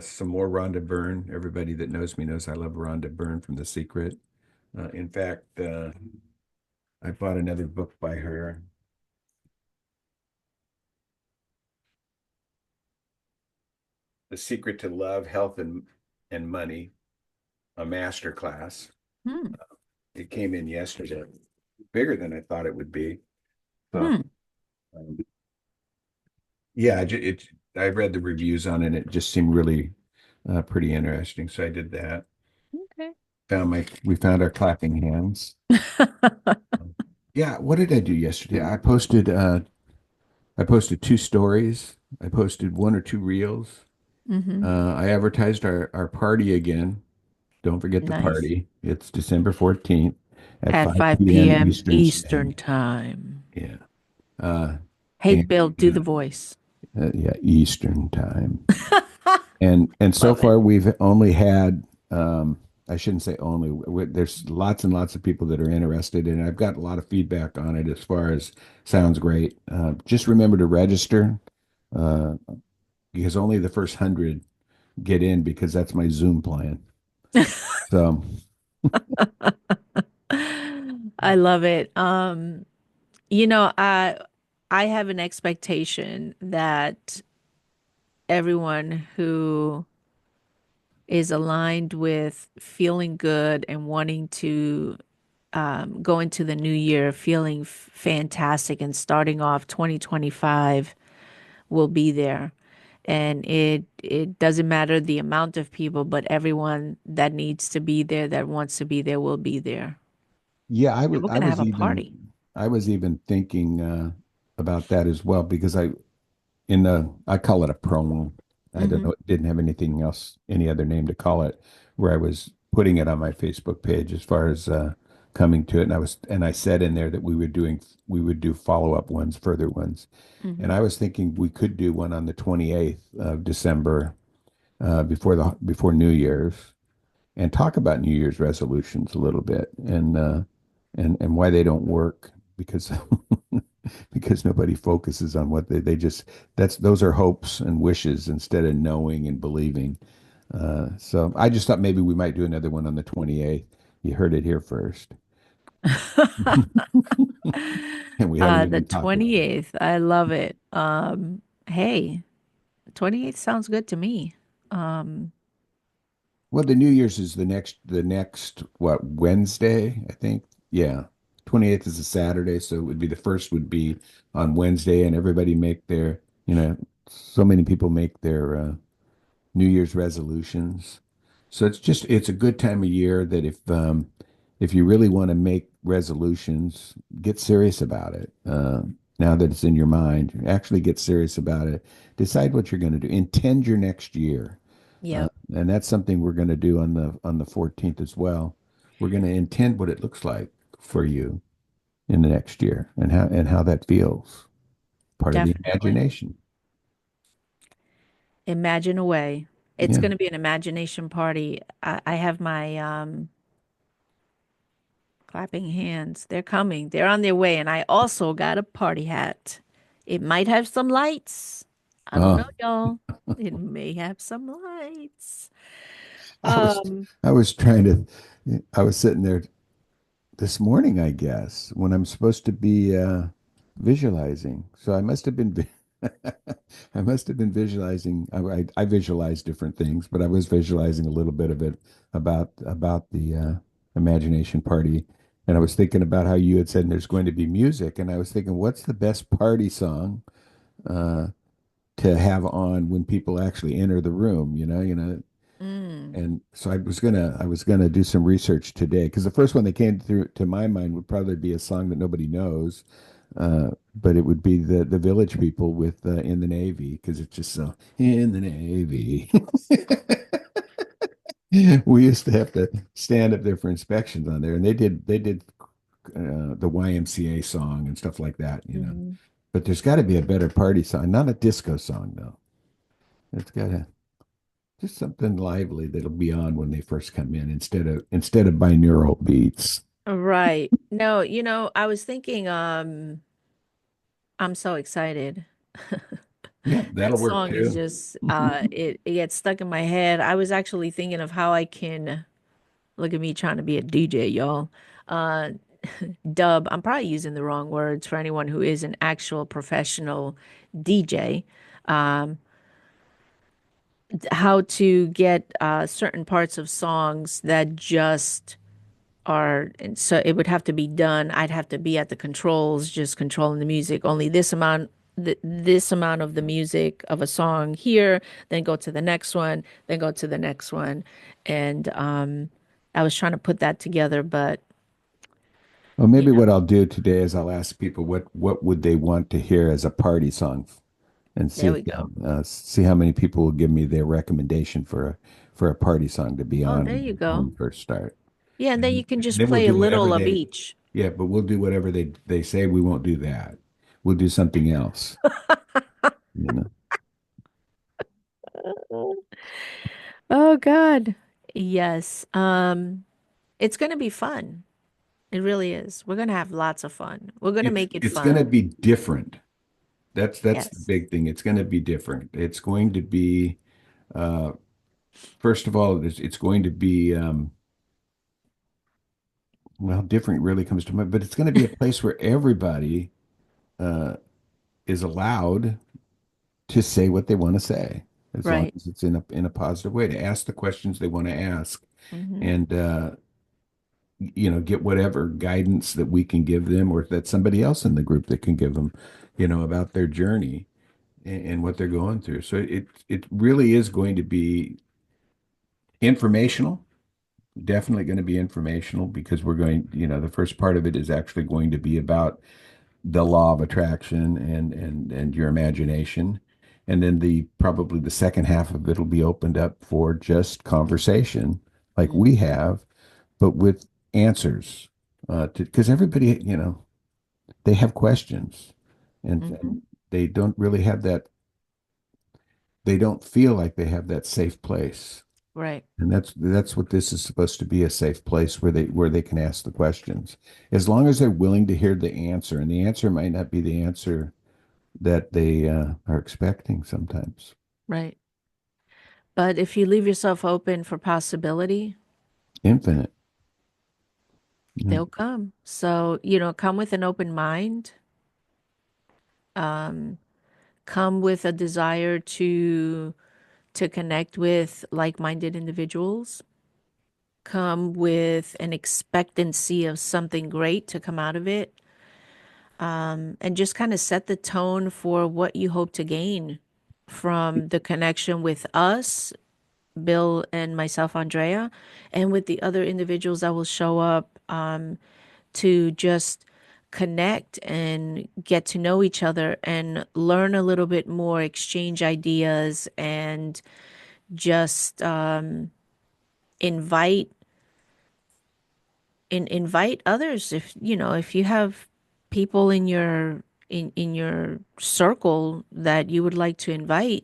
some more Rhonda Byrne. Everybody that knows me knows I love Rhonda Byrne from The Secret. In fact, I bought another book by her, The Secret to Love, Health, and Money, a master class. Hmm. It came in yesterday, bigger than I thought it would be. So, Hmm. um, yeah, I read the reviews on it. And it just seemed really pretty interesting. So I did that. Okay. We found our clapping hands. Yeah, what did I do yesterday? I posted two stories. I posted one or two reels. Mm-hmm. I advertised our party again. Don't forget the Nice. party. It's December 14th at At 5 5 p.m. p.m. Eastern Eastern Standard. Time. Yeah. Uh, Hey, and Bill, do the voice. yeah, Eastern time. And so Love it. far we've only had I shouldn't say only there's lots and lots of people that are interested and I've got a lot of feedback on it as far as sounds great. Just remember to register uh, because only the first 100 get in because that's my Zoom plan. So I love it. I have an expectation that everyone who is aligned with feeling good and wanting to go into the new year feeling fantastic and starting off 2025 will be there. And it doesn't matter the amount of people, but everyone that needs to be there, that wants to be there, will be there. yeah, And we're gonna have a party. I was even thinking about that as well because in the I call it a promo. I don't Hmm. know, it didn't have anything else, any other name to call it, where I was putting it on my Facebook page as far as coming to it. And I said in there that we would do follow-up ones, further ones. And Hmm. I was thinking we could do one on the 28th of December before New Year's and talk about New Year's resolutions a little bit and why they don't work because because nobody focuses on what they just that's those are hopes and wishes instead of knowing and believing. So I just thought maybe we might do another one on the 28th. You heard it here first. And we haven't The even talked about it. 28th. I love it. Hey, 28th sounds good to me. Um, Well, the New Year's is the next what Wednesday, I think. Yeah. 28th is a Saturday, so it would be the first would be on Wednesday and everybody make their, so many people make their New Year's resolutions. So it's a good time of year that if you really want to make resolutions, get serious about it. Now that it's in your mind, actually get serious about it. Decide what you're going to do. Intend your next year. yep, And that's something we're going to do on the 14th as well. We're going to intend what it looks like for you in the next year and how that feels. Part of the definitely. imagination. Imagine away. It's Yeah. going to be an imagination party. I have my clapping hands. They're coming. They're on their way. And I also got a party hat. It might have some lights. I don't know, Oh, y'all. It may have some lights. I was Um, I was trying to I was sitting there this morning, I guess, when I'm supposed to be visualizing. So I must have been I must have been visualizing. I visualize different things, but I was visualizing a little bit of it about the imagination party. And I was thinking about how you had said there's going to be music, and I was thinking, what's the best party song uh, to have on when people actually enter the room? mm. And so I was gonna do some research today because the first one that came through to my mind would probably be a song that nobody knows, but it would be the Village People with "In the Navy" because it's just so in the Navy. We used to have to stand up there for inspections on there, and they did the YMCA song and stuff like that. Mhm. But there's got to be a better party song, not a disco song though. It's got to just something lively that'll be on when they first come in instead of binaural beats. Right. No, I was thinking, I'm so excited. Yeah, That that'll work song is too. just it gets stuck in my head. I was actually thinking of how I can look at me trying to be a DJ, y'all. Uh dub. I'm probably using the wrong words for anyone who is an actual professional DJ. Um, how to get certain parts of songs that just are, and so it would have to be done. I'd have to be at the controls, just controlling the music. Only this amount of the music of a song here, then go to the next one, then go to the next one. And I was trying to put that together, but Well, you maybe know, what I'll do today is I'll ask people what would they want to hear as a party song and There we go. see how many people will give me their recommendation for a party song to be Oh, on there you when go. we first start. Yeah, and then you can And just then we'll play a do whatever little of they, each. yeah, but we'll do whatever they say. We won't do that. We'll do something else, you know. Oh God. Yes. It's gonna be fun. It really is. We're gonna have lots of fun. We're gonna make it It's going to fun. be different. That's the Yes. big thing. It's going to be different. It's going to be uh, first of all, it's going to be well, different really comes to mind, but it's going to be a place where everybody uh, is allowed to say what they want to say, as long Right. as it's in a positive way, to ask the questions they want to ask, Hmm. and get whatever guidance that we can give them, or that somebody else in the group that can give them, about their journey and what they're going through. So it really is going to be informational. Definitely going to be informational because we're going, the first part of it is actually going to be about the law of attraction and your imagination. And then probably the second half of it will be opened up for just conversation like we Hmm. have, but with answers. Because everybody, they have questions, Hmm. and they don't really have that, they don't feel like they have that safe place. Right. And that's what this is supposed to be, a safe place where they can ask the questions. As long as they're willing to hear the answer, and the answer might not be the answer that they are expecting sometimes. Right. But if you leave yourself open for possibility, Infinite. Yeah. they'll come. So, come with an open mind. Um, come with a desire to connect with like-minded individuals. Come with an expectancy of something great to come out of it. And just kind of set the tone for what you hope to gain from the connection with us, Bill and myself, Andrea, and with the other individuals that will show up, to just connect and get to know each other and learn a little bit more, exchange ideas, and just invite invite others. If you have people in your circle that you would like to invite,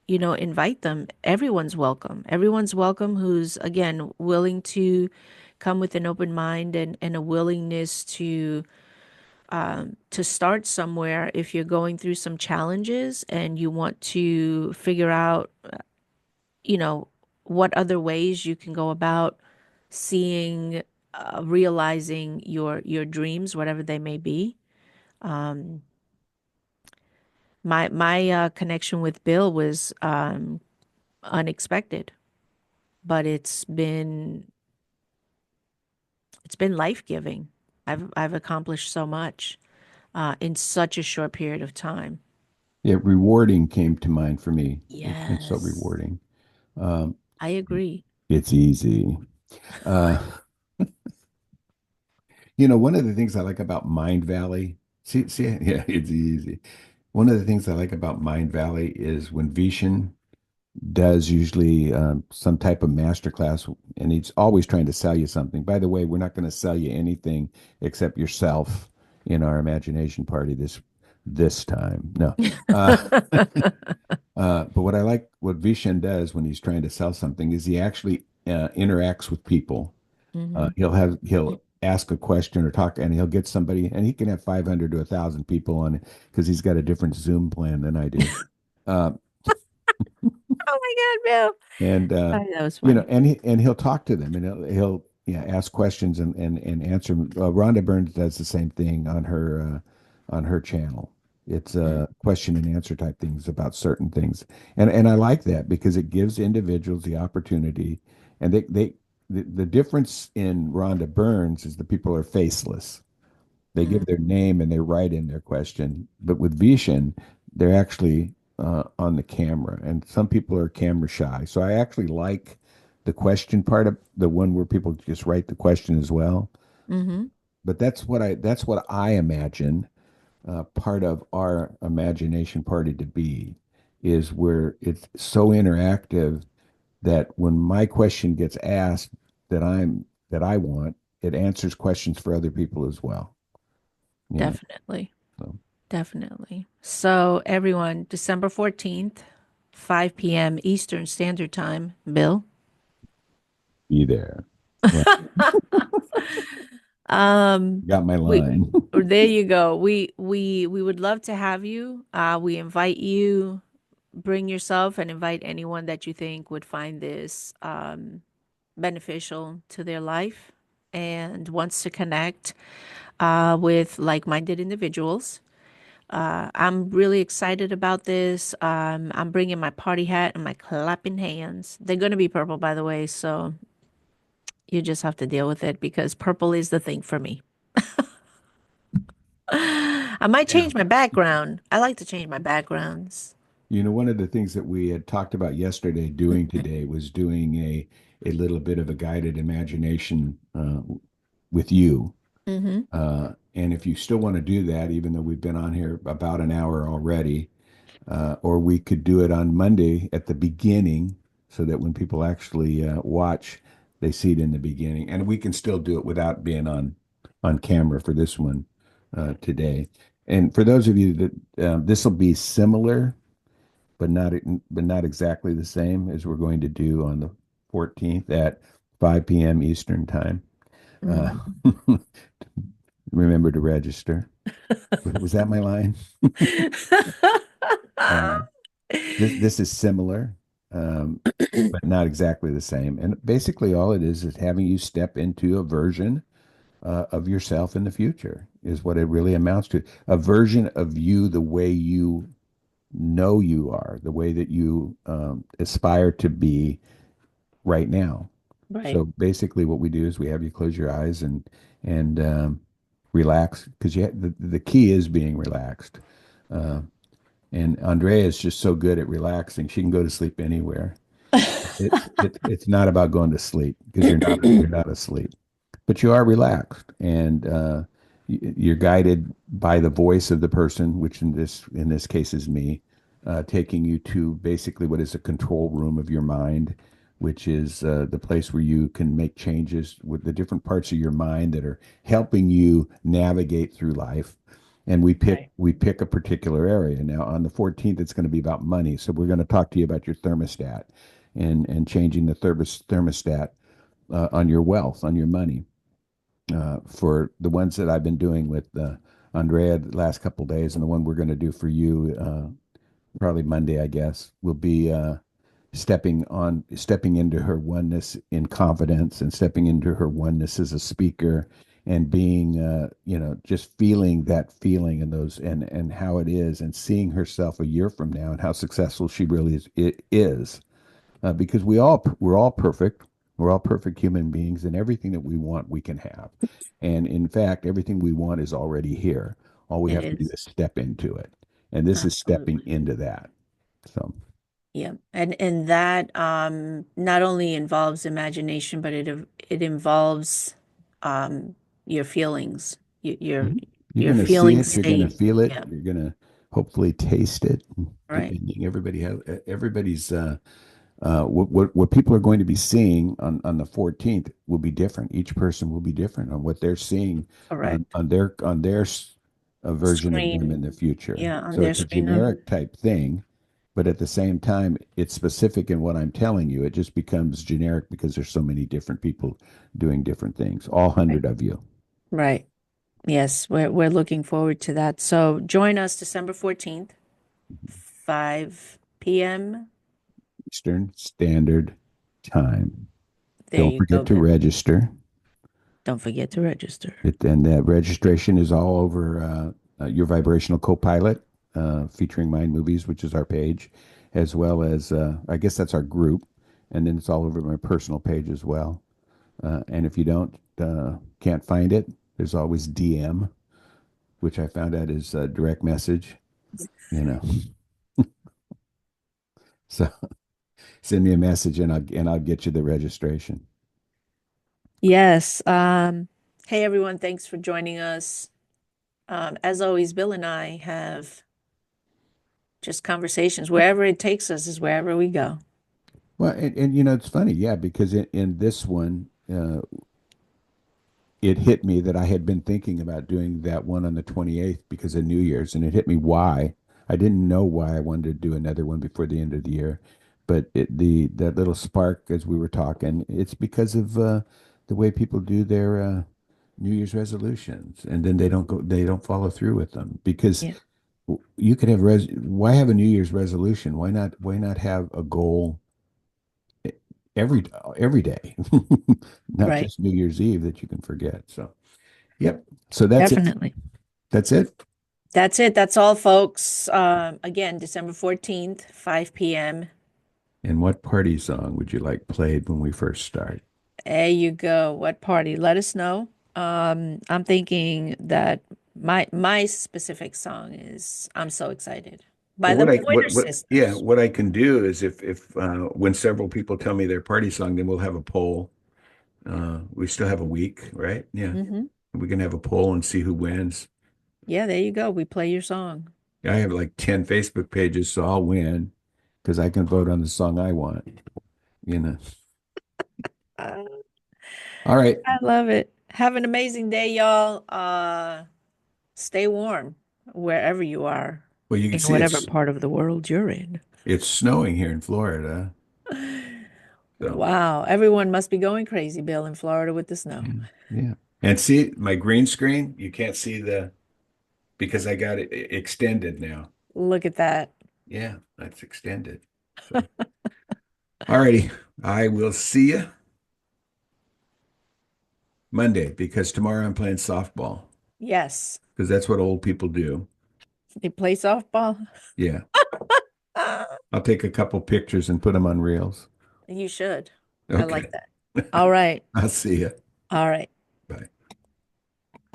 invite them. Everyone's welcome who's, again, willing to come with an open mind and a willingness to start somewhere. If you're going through some challenges and you want to figure out, you know, what other ways you can go about seeing, realizing your dreams, whatever they may be. Um, my connection with Bill was unexpected, but it's been life-giving. I've accomplished so much in such a short period of time. Yeah, rewarding came to mind for me. It's been so Yes, rewarding. Um, I agree. it's easy. Uh, one of the things I like about Mind Valley, yeah, it's easy. One of the things I like about Mind Valley is when Vishen does usually some type of master class, and he's always trying to sell you something. By the way, we're not going to sell you anything except yourself in our imagination party this time. No. Uh, but what I like what Vishen does when he's trying to sell something is he actually interacts with people. Hmm. He'll ask a question or talk, and he'll get somebody, and he can have 500 to 1,000 people on it because he's got a different Zoom plan than I do. Uh, Oh my God, Bill. and That was funny. he'll talk to them, and he'll yeah, ask questions and answer 'em. Rhonda Burns does the same thing on her channel. It's Mm. question and answer type things about certain things, and I like that because it gives individuals the opportunity, and the difference in Rhonda Burns is the people are faceless. They give their Mhm. name and they write in their question. But with Vishen, they're actually on the camera, and some people are camera shy. So I actually like the question part of the one where people just write the question as well. Mhm. But that's what I imagine part of our imagination party to be is where it's so interactive that when my question gets asked that I want, it answers questions for other people as well. You know, Definitely. so Definitely. So, everyone, December 14th, 5 p.m. Eastern Standard Time. Bill? be there. Yeah, Um, got my we line. there you go. We would love to have you. We invite you, bring yourself and invite anyone that you think would find this beneficial to their life and wants to connect with like-minded individuals. I'm really excited about this. I'm bringing my party hat and my clapping hands. They're going to be purple, by the way, so you just have to deal with it because purple is the thing for me. I might Yeah. change my background. I like to change my backgrounds. One of the things that we had talked about yesterday doing today was doing a little bit of a guided imagination with you. Mm-hmm. And if you still want to do that, even though we've been on here about an hour already, or we could do it on Monday at the beginning so that when people actually watch, they see it in the beginning. And we can still do it without being on camera for this one today. And for those of you that this will be similar, but not exactly the same as we're going to do on the 14th at 5 p.m. Eastern time. Uh, Mm-hmm. remember to register. Was that my line? Uh, this is similar, um, but not exactly the same. And basically, all it is having you step into a version of yourself in the future, is what it really amounts to. A version of you the way you know you are, the way that you aspire to be right now. Right. So basically, what we do is we have you close your eyes and relax, because the key is being relaxed. Uh, and Andrea is just so good at relaxing; she can go to sleep anywhere. It's not about going to sleep, because you're not asleep, but you are relaxed, and you're guided by the voice of the person, which in this case is me, taking you to basically what is a control room of your mind, which is the place where you can make changes with the different parts of your mind that are helping you navigate through life. And Right. we pick a particular area. Now on the 14th, it's going to be about money. So we're going to talk to you about your thermostat and changing the thermostat on your wealth, on your money. For the ones that I've been doing with Andrea the last couple of days, and the one we're going to do for you probably Monday, I guess, will be stepping into her oneness in confidence, and stepping into her oneness as a speaker, and being just feeling that feeling and those and how it is, and seeing herself a year from now and how successful she really is, because we're all perfect. We're all perfect human beings, and everything that we want, we can have. And in fact, everything we want is already here. All we It have to do is. is step into it. And this is stepping Absolutely. into that. So, Yeah. And that not only involves imagination, but it involves um your feelings, mhm. You're your going to see feeling it. You're going to state. feel it. Yeah. You're going to hopefully taste it. Right. Depending, everybody's what people are going to be seeing on the 14th will be different. Each person will be different on what they're seeing Correct. on their version of them Screen. in the future. Yeah, on So their it's a screen. On generic type thing, but at the same time, it's specific in what I'm telling you. It just becomes generic because there's so many different people doing different things. All right. 100 of you. Right. Yes, we're looking forward to that. So join us December 14th, 5 p.m. Eastern Standard Time. There Don't you forget go, to Bill. register. Don't forget to register. And that registration is all over your Vibrational Copilot, featuring Mind Movies, which is our page, as well as, I guess that's our group. And then it's all over my personal page as well. And if you can't find it, there's always DM, which I found out is a direct message, you know. So send me a message, and I'll get you the registration. Yes. Hey everyone, thanks for joining us. As always, Bill and I have just conversations. Wherever it takes us is wherever we go. Well, and it's funny, yeah, because in this one, it hit me that I had been thinking about doing that one on the 28th because of New Year's, and it hit me why. I didn't know why I wanted to do another one before the end of the year, but that little spark as we were talking, it's because of the way people do their New Year's resolutions, and then they don't follow through with them because Yeah. you could have why have a New Year's resolution? Why not have a goal every every day, not Right. just New Year's Eve that you can forget. So, yep. So that's it. Definitely. That's it. That's it. That's all, folks. Again, December 14th, 5 p.m. And what party song would you like played when we first start? There you go. What party? Let us know. I'm thinking that my specific song is "I'm So Excited" by Well, the Pointer yeah, Sisters. what I can do is if when several people tell me their party song, then we'll have a poll. We still have a week, right? Yeah, Hmm. we can have a poll and see who wins. Yeah, there you go. We play your song. I have like 10 Facebook pages, so I'll win because I can vote on the song I want, you know. Uh, All right. I love it. Have an amazing day, y'all. Stay warm wherever you are, Well, you can in see whatever part of the world you're in. it's snowing here in Florida. So, Wow, everyone must be going crazy, Bill, in Florida with the snow. yeah. Yeah. And see my green screen, you can't see because I got it extended now. Look at that. Yeah, that's extended. So, all righty. I will see you Monday because tomorrow I'm playing softball Yes, because that's what old people do. they play softball. Yeah. I'll take a couple pictures and put them on reels. You should. I like Okay. that. All right. I'll see you. All right.